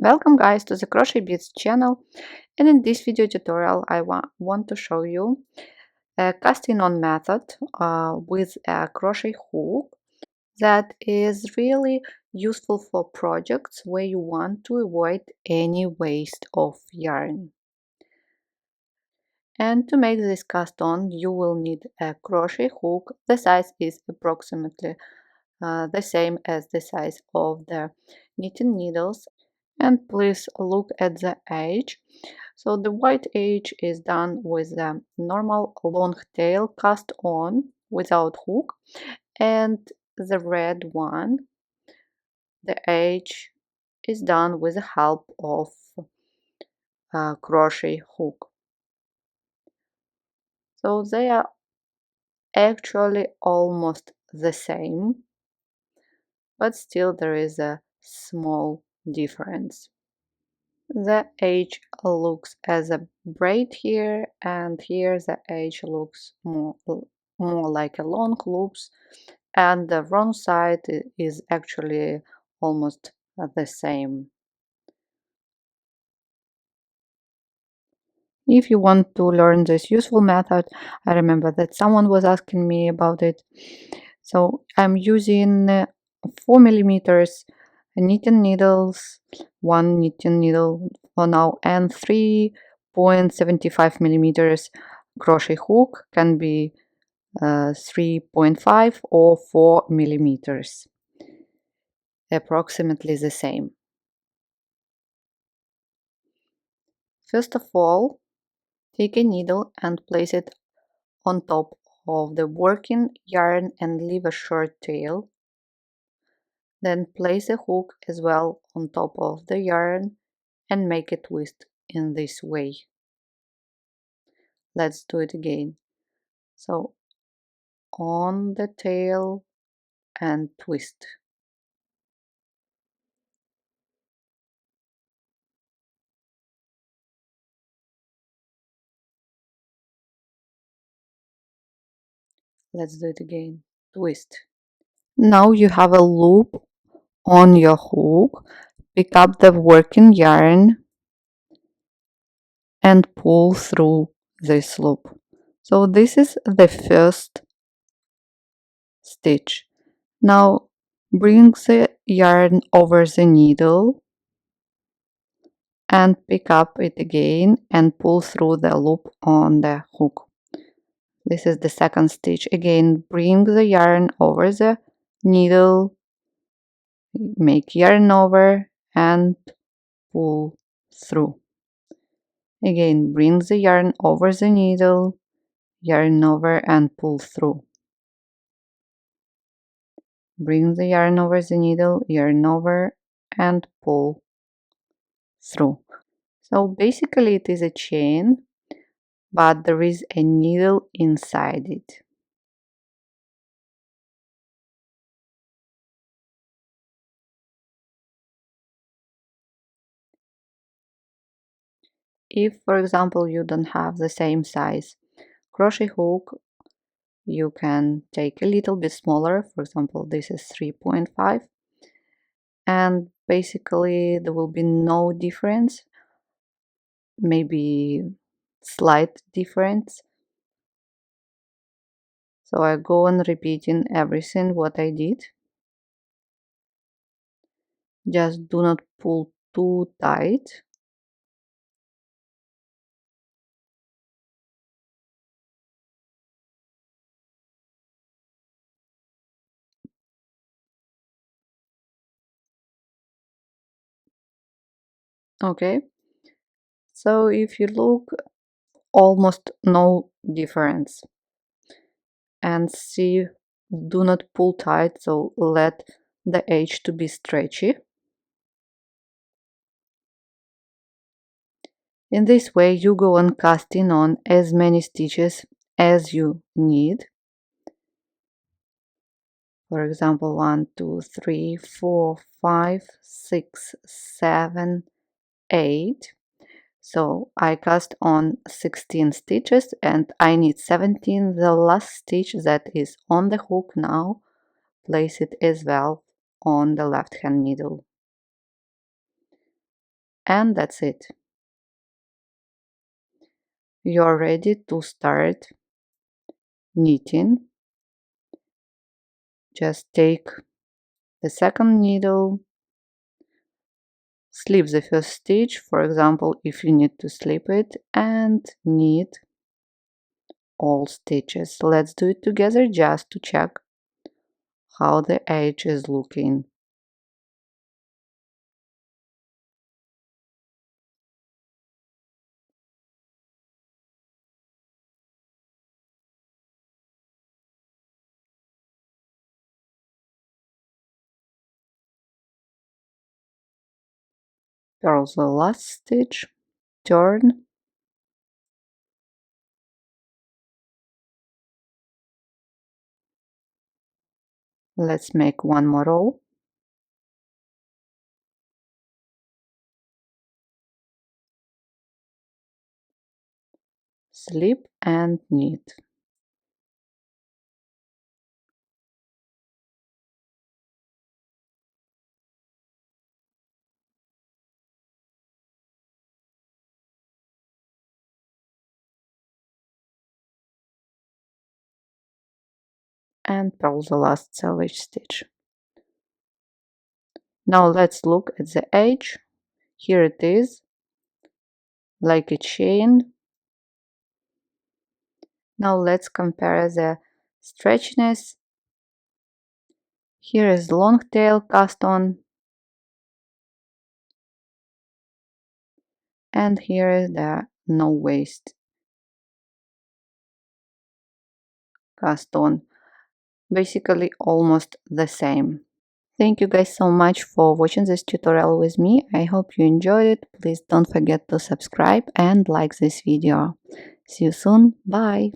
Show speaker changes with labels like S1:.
S1: Welcome guys to the Crochet Beads channel, and in this video tutorial I want to show you a casting on method with a crochet hook that is really useful for projects where you want to avoid any waste of yarn. And to make this cast on you will need a crochet hook. The size is approximately the same as the size of the knitting needles, and please look at the edge. So the white edge is done with a normal long tail cast on without hook, and the red one, the edge, is done with the help of a crochet hook. So they are actually almost the same, but still there is a small difference. The edge looks as a braid here, and here the edge looks more like a long loops, and the wrong side is actually almost the same. If you want to learn this useful method, I remember that someone was asking me about it. So I'm using 4 millimeters knitting needles, one knitting needle for now, and 3.75 millimeters crochet hook, can be 3.5 or 4 millimeters, approximately the same. First of all, take a needle and place it on top of the working yarn and leave a short tail. Then place a hook as well on top of the yarn and make a twist in this way. Let's do it again. So on the tail and twist. Let's do it again. Twist. Now you have a loop on your hook. Pick up the working yarn and pull through this loop. So this is the first stitch. Now bring the yarn over the needle and pick up it again and pull through the loop on the hook. This is the second stitch. Again, bring the yarn over the needle, make yarn over and pull through. Again, bring the yarn over the needle, yarn over and pull through. Bring the yarn over the needle, yarn over and pull through. So basically it is a chain, but there is a needle inside it. If, for example, you don't have the same size crochet hook, you can take a little bit smaller. For example, this is 3.5, and basically there will be no difference, maybe slight difference. So I go on repeating everything what I did. Just do not pull too tight. Okay, so if you look, almost no difference. And see, do not pull tight, so let the edge to be stretchy. In this way you go on casting on as many stitches as you need. For example, 1 2 3 4 5 6 7 8. So I cast on 16 stitches and I need 17. The last stitch that is on the hook now, place it as well on the left hand needle. And that's it. You're ready to start knitting. Just take the second needle, slip the first stitch, for example, if you need to slip it, and knit all stitches. Let's do it together just to check how the edge is looking. Purl the last stitch, turn, let's make one more row, slip and knit. And purl the last selvage stitch. Now let's look at the edge. Here it is, like a chain. Now let's compare the stretchiness. Here is long tail cast on, and here is the no waist cast on. Basically almost the same. Thank you guys so much for watching this tutorial with me. I hope you enjoyed it. Please don't forget to subscribe and like this video. See you soon. Bye.